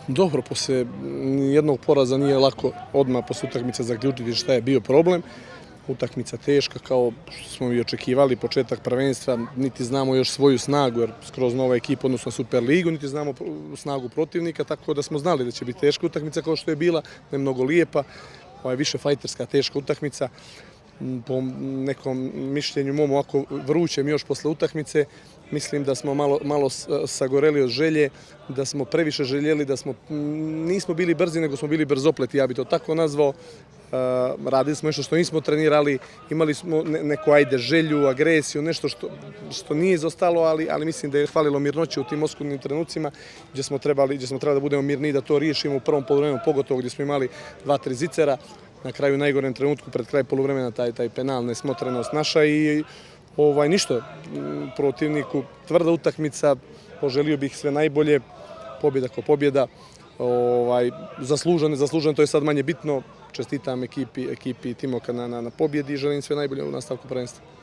Dobro, poslije jednog poraza nije lako odmah posle utakmice zaključiti šta je bio problem. Utakmica teška kao što smo i očekivali, početak prvenstva, niti znamo još svoju snagu jer skroz nova ekipa odnosno Super ligu, niti znamo snagu protivnika, tako da smo znali da će biti teška utakmica kao što je bila, ne mnogo lijepa, više fajterska teška utakmica. Po nekom mišljenju mom ovako vrućem još posle utakmice, mislim da smo malo sagoreli od želje, da smo previše željeli, da nismo bili brzi nego smo bili brzopleti, ja bih to tako nazvao. Radili smo nešto što nismo trenirali, imali smo neku želju, agresiju, nešto što nije izostalo, ali mislim da je falilo mirnoće u tim oskudnim trenucima gdje smo trebali da budemo mirniji, da to riješimo u prvom poluvremenu, pogotovo gdje smo imali 2-3 zicera. Na kraju, u najgorem trenutku, pred kraj poluvremena, taj penal, nesmotrenost naša i ništa. Protivniku tvrda utakmica, poželio bih sve najbolje, pobjeda ko pobjeda. Zasluženo, to je sad manje bitno. Čestitam ekipi Timoka na pobjedi i želim sve najbolje u nastavku prvenstva.